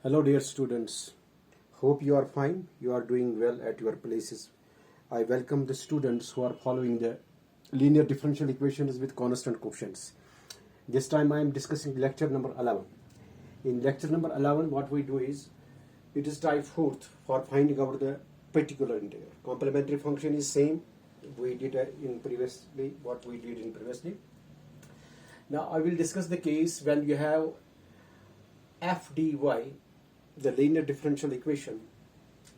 Hello, dear students. Hope you are fine. You are doing well at your places. I welcome the students who are following the linear differential equations with constant coefficients. This time I am discussing lecture number 11. In lecture number 11, what we do is, it is type 4th for finding out the particular integral. Complementary function is same. We did in previously what we did in previously. Now I will discuss the case when you have f dy, the linear differential equation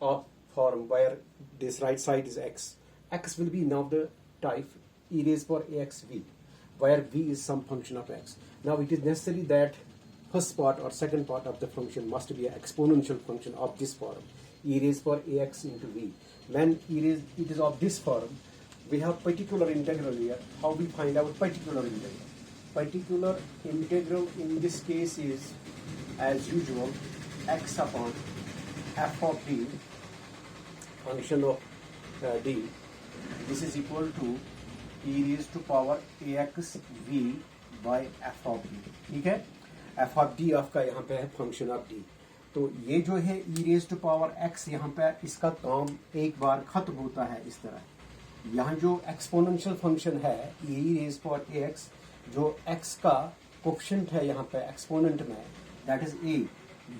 of form where this right side is x. X will be now the type e raised power ax v, where v is some function of x. Now it is necessary that first part or second part of the function must be an exponential function of this form, e raised power ax into v. When it is of this form, we have particular integral here. How we find out particular integral? Particular integral in this case is, as usual, x upon f of d, function of d. This is equal to e raised to power ax v by f of d. ठीक है, f of d आपका यहाँ पे है function of d. तो ये जो है e raised to power x, यहाँ पे इसका काम एक बार खत्म होता है इस तरह. यहाँ जो एक्सपोनेंशियल फंक्शन है e raised to power ax, जो x का कोफिशिएंट है यहाँ पे एक्सपोनेंट में, that is a.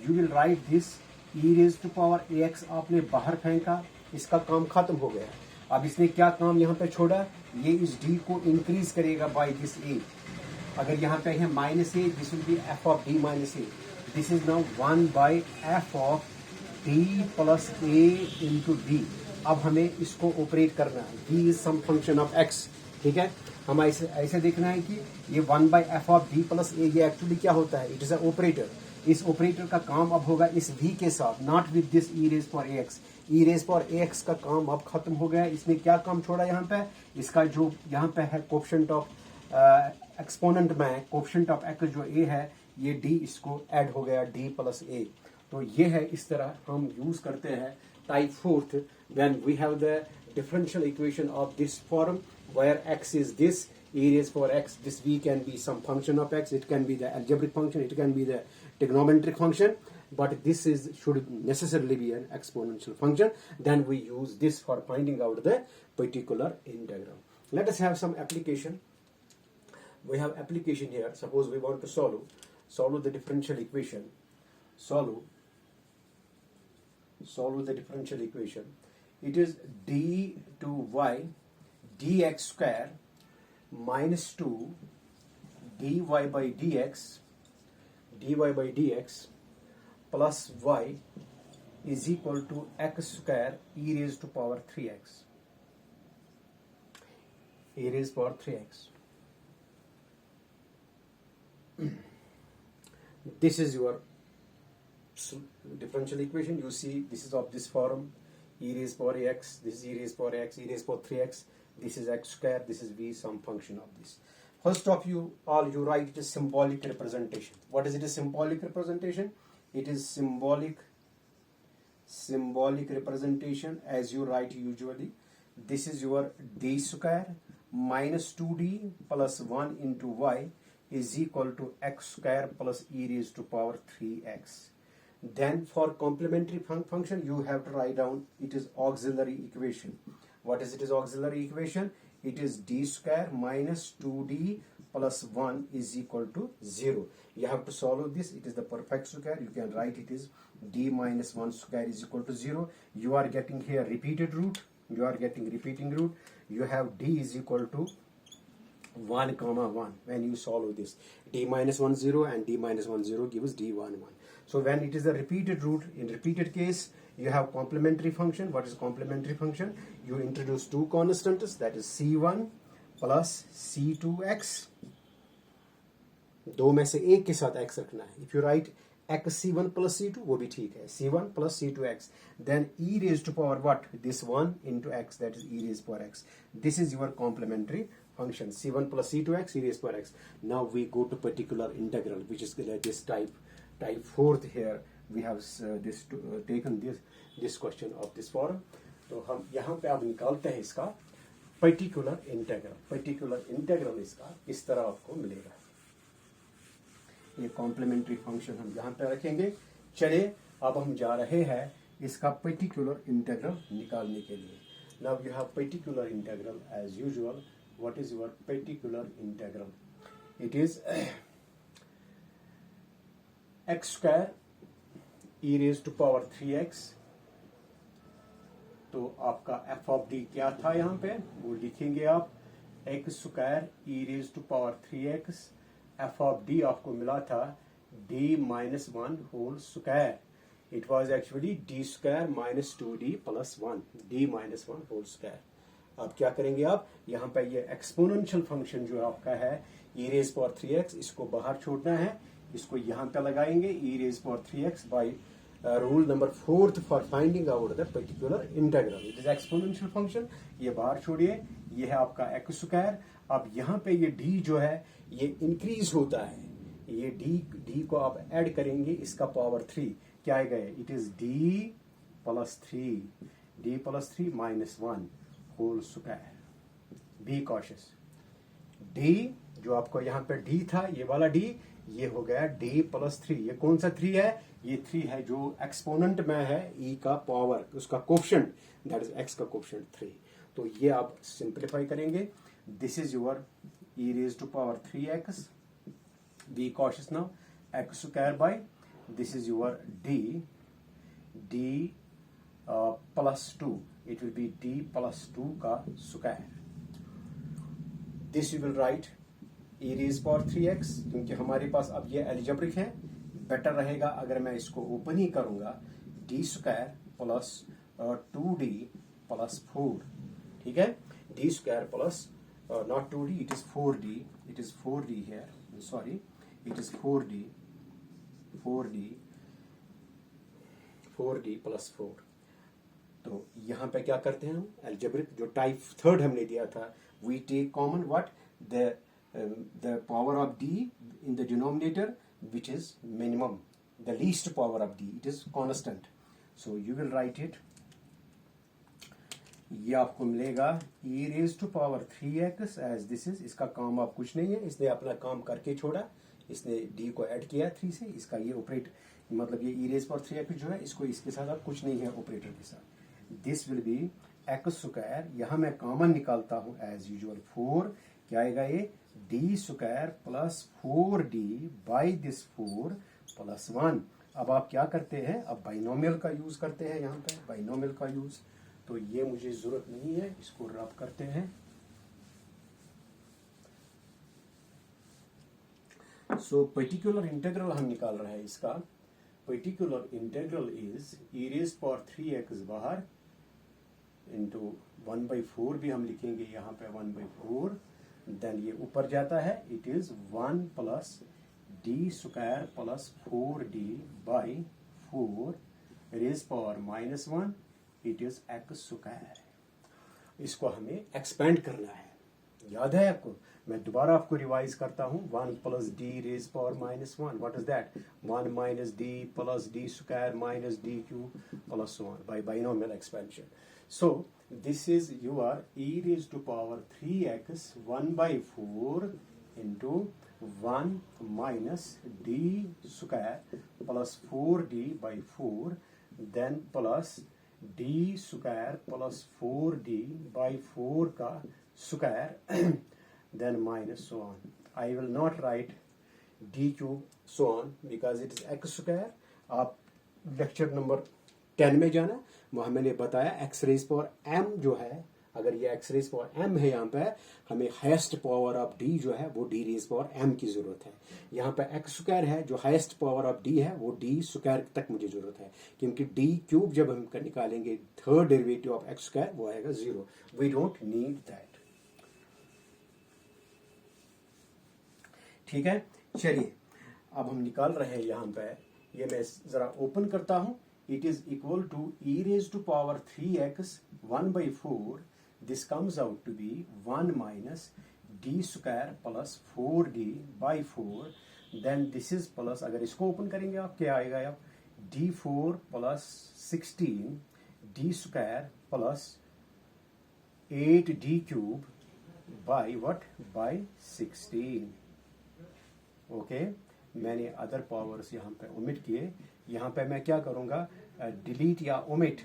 You will write this e raised to power ax आपने बाहर फेंका, इसका काम खत्म हो गया. अब इसने क्या काम यहाँ पे छोड़ा, ये इस d को इंक्रीज करेगा बाय दिस a. अगर यहाँ पे है minus A, this will be f of d minus A. This is now 1 by f of d plus a into d. अब हमें इसको ऑपरेट करना है. d is some function of x. ठीक है, हम ऐसे देखना है कि ये 1 by F of D plus A, ये एक्चुअली क्या होता है, इट इज अ ऑपरेटर. इस ऑपरेटर का काम अब होगा इस v के साथ, not with this e raise for ax. e raise for ax का काम अब खत्म हो गया. इसने क्या काम छोड़ा यहाँ पे, इसका जो यहाँ पे है कोफिशिएंट ऑफ एक्सपोनेंट में, कोफिशिएंट ऑफ x जो a है, ये d इसको ऐड हो गया d प्लस a. तो ये है, इस तरह हम यूज करते हैं type 4th when we have the differential equation of this form where x is this, e raised for x, this v can be some function of x, it can be the algebraic function, it can be the trigonometric function, but this is should necessarily be an exponential function. Then we use this for finding out the particular integral. Let us have some application. We have application here. Suppose we want to solve the differential equation. Solve the differential equation. It is d to y dx square minus 2 dy by dx plus y is equal to x square e raised to power 3x. e raised power 3x. This is your differential equation. You see, this is of this form, e raised power ax, this is e raised power x, e raised power 3x, this is x square, this is v, some function of this. First of you write it is symbolic representation. What is it, a symbolic representation? It is symbolic representation as you write usually. This is your d square minus 2d plus 1 into y is equal to x square plus e raised to power 3x. Then for complementary function, you have to write down, it is auxiliary equation. What is it, is auxiliary equation? It is d square minus 2d plus 1 is equal to 0. You have to solve this. It is the perfect square. You can write it is d minus 1 square is equal to 0. You are getting here repeated root. You are getting repeating root. You have d is equal to 1 comma 1. When you solve this, d minus 1 0 and d minus 1 0 gives d 1 1. So when it is a repeated root, in repeated case, you have complementary function. What is complementary function? You introduce two constants, that is c1 plus c2x. दो में से एक के साथ x रखना है. If you write x c1 plus c2, वो भी ठीक है. c1 plus c2x. Then e raised to power what? This 1 into x, that is e raised power x. This is your complementary function. c1 plus c2x, e raised power x. Now we go to particular integral, which is this type 4th here. We have taken this question of this form. तो हम यहाँ पे अब निकालते हैं इसका particular integral इसका इस तरह आपको मिलेगा. ये कॉम्प्लीमेंट्री फंक्शन हम यहाँ पे रखेंगे. चलिए अब हम जा रहे हैं इसका पर्टिकुलर इंटीग्रल निकालने के लिए. Now you have particular integral as usual. What is your particular integral? It is x square e raise to power 3x. तो आपका एफ ऑफ डी क्या था यहाँ पे, वो लिखेंगे आप x square e raise to power 3x. F of D आपको मिला था d minus 1 whole square. It was actually d square minus 2d plus 1. d minus 1 whole square. अब क्या करेंगे आप, यहाँ पे ये एक्सपोनेंशियल फंक्शन जो आपका है e रेज पावर 3x, इसको बाहर छोड़ना है, इसको यहाँ पे लगाएंगे e raise power 3x by rule number 4 for finding out the particular integral. It is exponential function. ये बाहर छोड़िए, ये है आपका एक्स स्क्वायर. अब यहाँ पे ये d जो है ये इंक्रीज होता है, ये d को आप ऐड करेंगे, इसका पावर 3 क्या आएगा, it is d plus 3 minus 1 whole square. Be cautious. d जो आपको यहाँ पे d था, ये वाला d, ये हो गया d प्लस 3. ये कौन सा 3 है, ये 3 है जो एक्सपोनेंट में है e का पावर, उसका कोफिशिएंट, दैट इज x का कोफिशिएंट 3. तो ये आप सिंप्लीफाई करेंगे. This is your e raise to power 3x. Be cautious now. X square by this is your d plus 2. It will be d plus 2 का square. This you will write e raised power 3x. क्योंकि हमारे पास अब ये algebraic है, better रहेगा अगर मैं इसको ओपन ही करूंगा. d square plus 2d plus 4. ठीक है, d square plus not 2d, it is 4d. It is 4d here. Sorry. It is 4d plus 4. तो यहाँ पे क्या करते हैं हम, अलजेब्रिक जो टाइप 3 हमने दिया था, we take common what the power of d in the denominator which is minimum, the least power of d, it is constant. So you will write it. ये आपको मिलेगा e raised to power 3x as this is. इसका काम आप कुछ नहीं है, इसने अपना काम करके छोड़ा, इसने d को ऐड किया 3 से, इसका ये ऑपरेट मतलब ये e raised power 3x जो है, इसको इसके साथ अब कुछ नहीं है ऑपरेटर के साथ. This will B x square. यहाँ मैं कॉमन निकालता हूँ एज यूजुअल 4. क्या आएगा ये d square plus 4d by this 4 plus 1. अब आप क्या करते हैं, अब बाइनोमियल का यूज करते हैं, यहाँ पे बाइनोमियल का यूज. तो ये मुझे जरूरत नहीं है, इसको रब करते हैं. सो पर्टिकुलर इंटीग्रल हम निकाल रहे हैं. इसका particular integral is e raise power 3x बाहर इंटू 1/4 भी हम लिखेंगे यहाँ पे 1/4. देन ये ऊपर जाता है, it is 1 plus d square plus 4d by 4 raise power minus 1. It is x square. इसको हमें एक्सपेंड करना है. याद है आपको, मैं दोबारा आपको रिवाइज करता हूँ. 1 plus D raise power minus 1. What is that, 1 minus D plus D square minus D cube plus 1 by binomial expansion. So this is your e raise to power 3x 1/4 into 1 minus D square plus 4d by 4 then plus d square plus 4d by 4 का square then minus so on. I will not write d cube so on because it is x square. आप lecture number 10 में जाना, वहाँ मैंने बताया x raise power m जो है, अगर ये x रेज पावर m है, यहाँ पे हमें हाईएस्ट पावर ऑफ d जो है वो d रेज पावर m की जरूरत है. यहाँ पे x स्क्वायर है, जो हाईएस्ट पावर ऑफ d है वो d स्क्वायर तक मुझे जरूरत है, क्योंकि d क्यूब जब हम निकालेंगे third derivative of x square वो आएगा 0. We don't need that. ठीक है, चलिए अब हम निकाल रहे हैं. यहाँ पे ये मैं जरा ओपन करता हूँ. It is equal to e raise to power 3x 1/4. This comes out to be 1 minus D square plus 4d by 4. Then this is plus, अगर इसको ओपन करेंगे आप क्या आएगा, आप d4 plus 16 D square plus 8d cube by what, by 16. Okay, मैंने other powers यहाँ पे ओमिट किए। यहाँ पे मैं क्या करूँगा, डिलीट या omit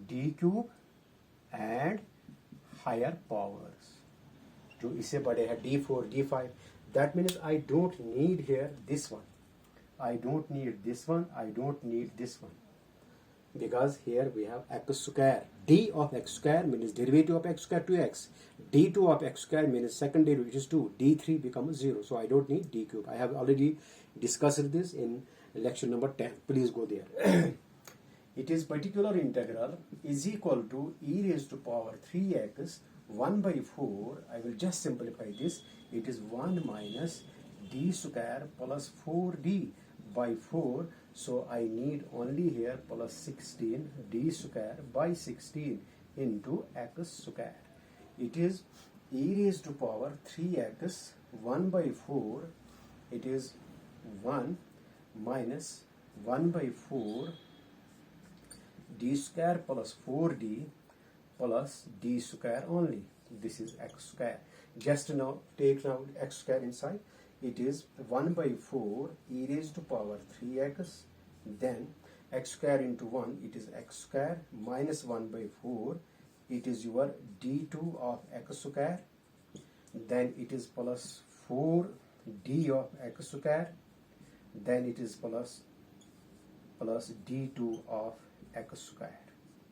D cube and higher powers, जो इससे बड़े हैं D4 D5। That means I don't need here this one, I don't need this one, I don't need this one, because here we have x square. D of x square means derivative of x square 2x. D2 of x square means second derivative, which is 2. D3 becomes 0. So I don't need d cube. I have already discussed this in lecture number 10. Please go there. It is particular integral is equal to e raised to power 3x 1 by 4. I will just simplify this. It is 1 minus d square plus 4d by 4. So I need only here plus 16 d square by 16 into x square. It is e raised to power 3x 1 by 4. It is 1 minus 1 by 4 d square plus 4d plus d square only. This is x square. Just now take now x square inside. It is 1 by 4 e raised to power 3x, then x square into 1, it is x square minus 1 by 4, it is your d2 of x square, then it is plus 4d of x square, then it is plus d2 of x square.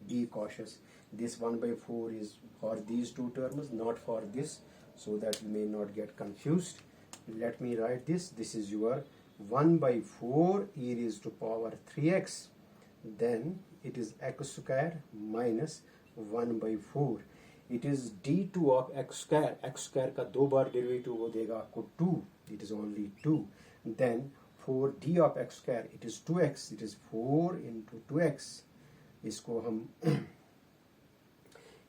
Be cautious. This 1 by 4 is for these two terms, not for this, so that you may not get confused. Let me write this. This is your 1 by 4 e raised to power 3x, then it is x square minus 1 by 4. It is d2 of x square. X square का 2 बार derivative वो देगा आपको 2. It is only 2. Then 4d of x square, it is 2x. It is 4 into 2x. इसको हम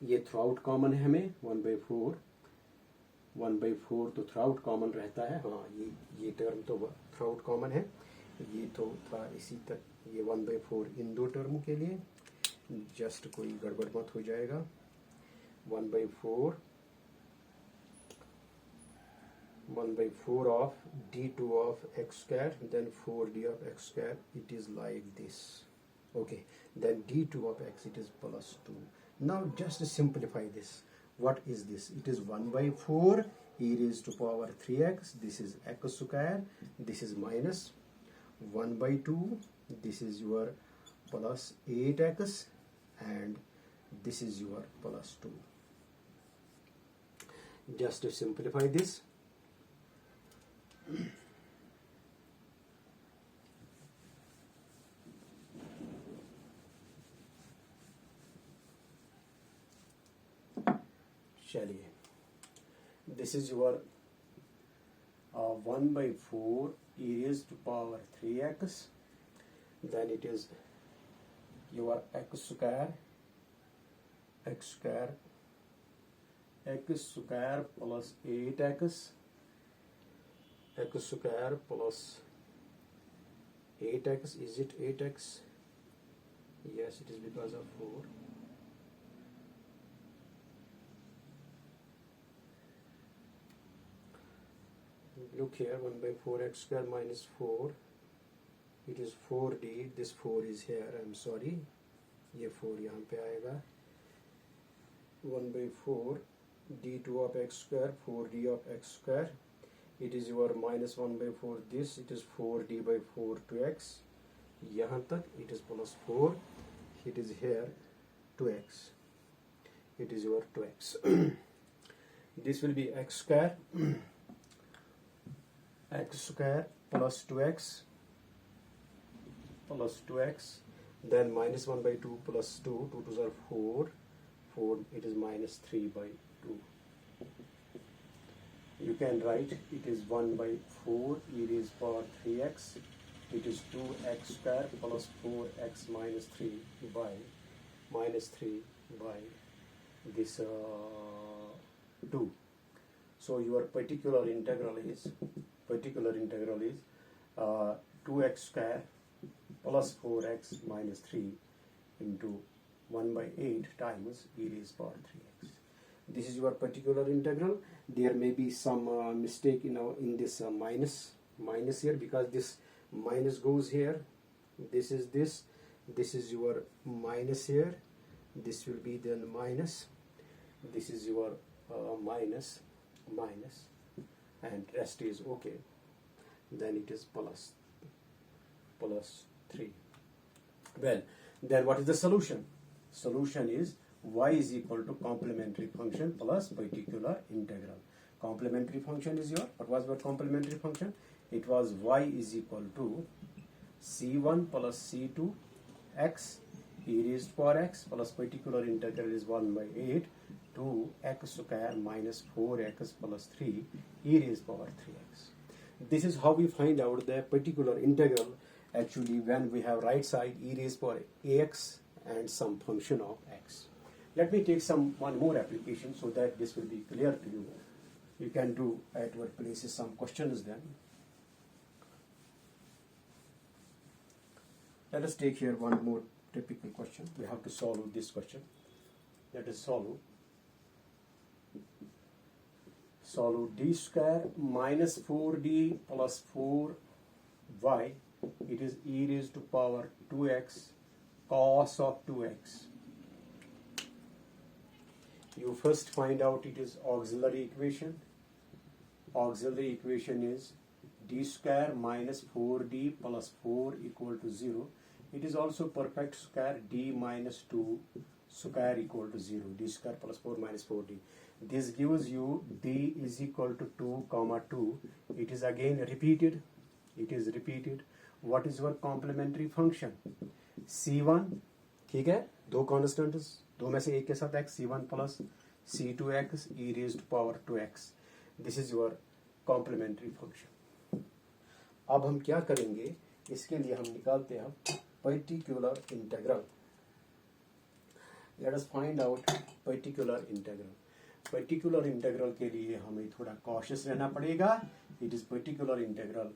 ये throughout common है हमें 1 by 4. 1 by 4 तो थ्रूआउट कॉमन रहता है। हाँ, ये टर्म तो थ्रूआउट कॉमन है। ये तो था इसी तक, ये 1 by 4 इन दो टर्मों के लिए। जस्ट कोई गड़बड़ मत हो जाएगा। 1 by 4 of d2 of x square, then 4d of x square, it is like this. Okay, then d2 of x, it is plus 2. Now just simplify this. What is this? It is 1 by 4 e raised to power 3x. This is x square. This is minus 1 by 2. This is your plus 8x, and this is your plus 2. Just to simplify this. चलिए, this is your 1 by 4 e raised to power 3x, then it is your x square plus 8x, x square plus 8x. Is it 8x? Yes, it is because of 4. Look here, 1 by 4x square minus 4, it is 4d. This 4 is here, I'm sorry, ये 4 यहाँ पे आएगा। 1 by 4 d2 of x square, 4d of x square, it is your minus 1 by 4 this, it is 4d by 4 2x, यहाँ तक it is plus 4, it is here 2x, it is your 2x. This will be x square plus 2x, then minus 1 by 2 plus 2, 2 2s are 4, it is minus 3 by 2. You can write it is 1 by 4 e raised power 3x, it is 2x square plus 4x minus 3 by this 2. So your particular integral is 2x square plus 4x minus 3 into 1 by 8 times e raised power 3x. This is your particular integral. There may be some mistake in this minus minus here because this minus goes here. This is your minus here. This will be then minus. This is your minus, and rest is okay. Then it is plus 3. Well, then what is the solution? Solution is y is equal to complementary function plus particular integral. Complementary function is your, what was your complementary function? It was y is equal to c1 plus c2 x e raised to power x plus particular integral is 1 by 8 to x square minus 4x plus 3 e raised to power 3x. This is how we find out the particular integral actually when we have right side e raised to power ax and some function of x. Let me take one more application so that this will be clear to you. You can do at your places some questions then. Let us take here one more typical question. We have to solve this question. Let us solve d square minus 4d plus 4y. It is e raised to power 2x cos of 2x. You first find out it is auxiliary equation. Auxiliary equation is d square minus 4d plus 4 equal to 0. It is also perfect square d minus 2 square equal to 0. D square plus 4 minus 4d. This gives you d is equal to 2 comma 2. It is again repeated. It is repeated. What is your complementary function? c1, ठीक है, दो constants, दो में से एक के साथ x, c1 plus c2x e raised to power 2x. This is your complementary function. अब हम क्या करेंगे? इसके लिए हम निकालते हैं particular integral. Let us find out particular integral. Particular integral के लिए हमें थोड़ा cautious रहना पड़ेगा. It is particular integral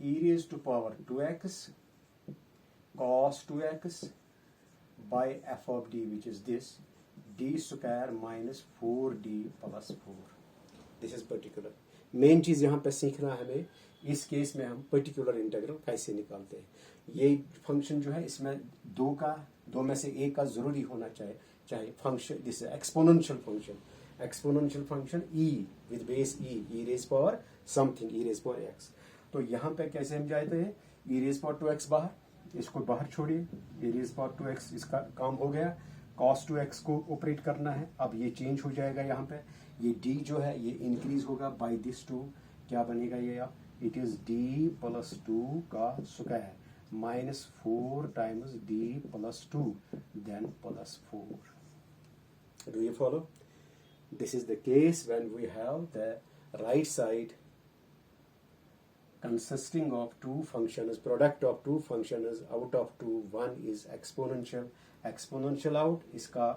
e raised to power 2x cos 2x by f of d, which is this d square minus 4d plus 4. This is particular. Main चीज यहाँ पे सीखना है हमें. इस केस में हम पर्टिकुलर इंटीग्रल कैसे निकालते हैं. ये फंक्शन जो है इसमें दो में से एक का जरूरी होना चाहे function. This exponential function. Exponential function e with base e raise power something e raise power x. तो यहाँ पे कैसे हम जाते हैं? e रेज पावर 2x बाहर, इसको बाहर छोड़िए. e रेज पावर 2x इसका काम हो गया. cos 2x को ऑपरेट करना है. अब ये चेंज हो जाएगा. यहाँ पे ये d जो है ये इंक्रीज होगा बाय दिस 2. क्या बनेगा ये? इट इज d प्लस 2 का square minus 4 times d plus 2 then plus 4. Do you follow? This is the case when we have the right side consisting of two functions, product of two functions, out of two, one is exponential. Exponential out, इसका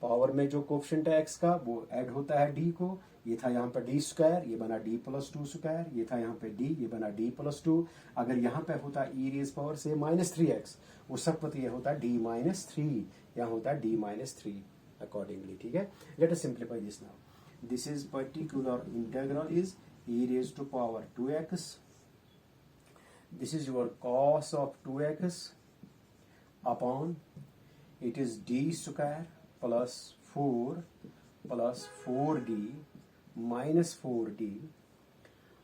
power में जो coefficient है x का वो add होता है d को. ये था यहाँ पे d स्क्वायर, ये बना d प्लस 2 स्क्वायर. ये था यहाँ पे d, ये बना d प्लस 2. अगर यहाँ पे होता e रेज पावर से माइनस 3x, उस वक्त ये होता d माइनस 3, यहाँ होता d माइनस 3 accordingly. ठीक है. Let us simplify this now. This is particular integral is e raised to power 2x. This is your cos of 2x upon it is d square plus 4 plus 4d minus 4d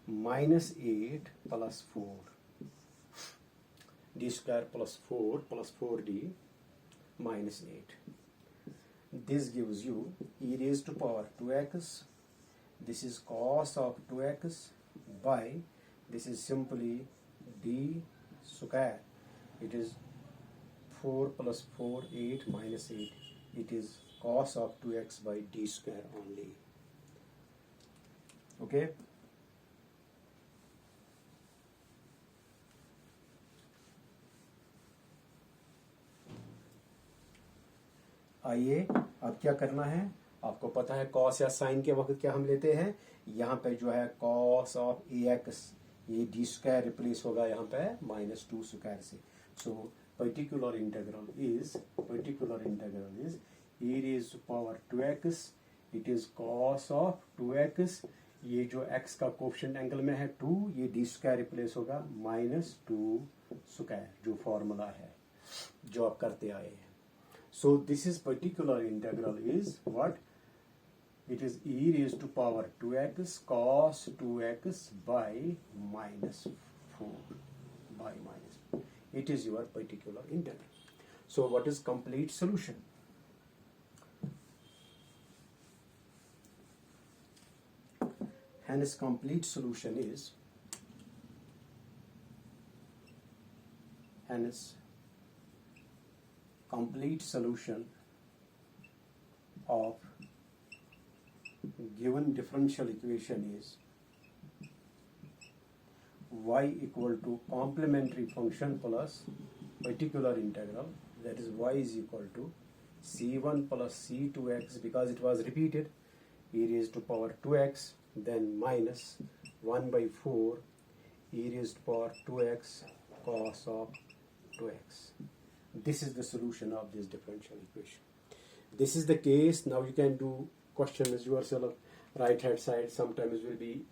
minus 8 plus 4. d square plus 4 plus 4d minus 8. This gives you e raised to power 2x. This is cos of 2x by this is simply d square. It is 4 plus 4, 8 minus 8. It is cos of 2x by d square only. Okay. आइए अब क्या करना है. आपको पता है cos या sign के वक्त क्या हम लेते हैं. यहाँ पे जो है कॉस ऑफ ax, ये डी स्क्वायर रिप्लेस होगा यहाँ पे माइनस 2 स्क्वायर से. So particular integral is e raised to power 2x. It is cos of 2x ये जो x का कोफिशिएंट एंगल में है 2, ये d स्क्वायर रिप्लेस होगा -2 स्क्वायर, जो फॉर्मूला है जो आप करते आए हैं. So this is particular integral is what? It is e raised to power 2x cos 2x by -4 by -4. It is your particular integral. So what is complete solution? Hence complete solution is complete solution of given differential equation is y equal to complementary function plus particular integral, that is y is equal to c1 plus c2x, because it was repeated, e raised to power 2x, then minus 1 by 4 e raised to power 2x cos of 2x. This is the solution of this differential equation. This is the case. Now you can do questions yourself. Right hand side sometimes will be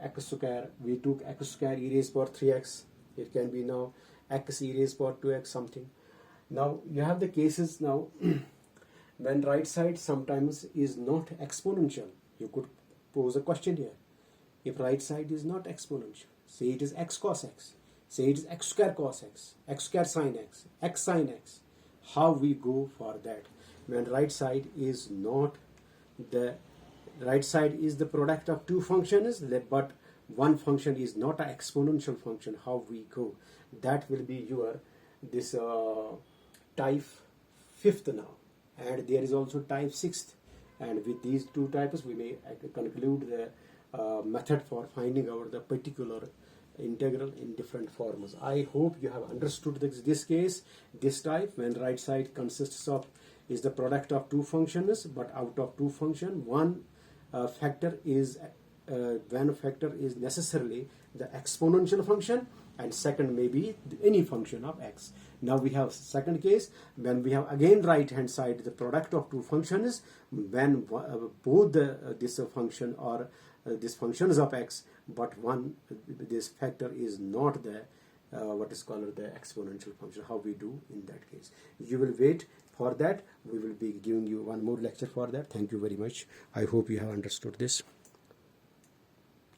x square. We took x square e raised power 3x. It can be now x e raised power 2x something. Now you have the cases now when right side sometimes is not exponential. You could pose a question here. If right side is not exponential, say it is x cos x, say it is x square cos x square sin x sin x. How we go for that? When right side is not the right side is the product of two functions, but one function is not an exponential function. How we go? That will be your this type 5th now, and there is also type 6th. And with these two types, we may conclude the method for finding out the particular integral in different forms. I hope you have understood this case, this type, when right side consists of is the product of two functions, but out of two functions, one factor is necessarily the exponential function, and second may be any function of x. Now we have second case when we have again right hand side the product of two functions, when both this function or this function is of x, but one this factor is not the what is called the exponential function. How we do in that case? You will wait for that. We will be giving you one more lecture for that. Thank you very much. I hope you have understood this.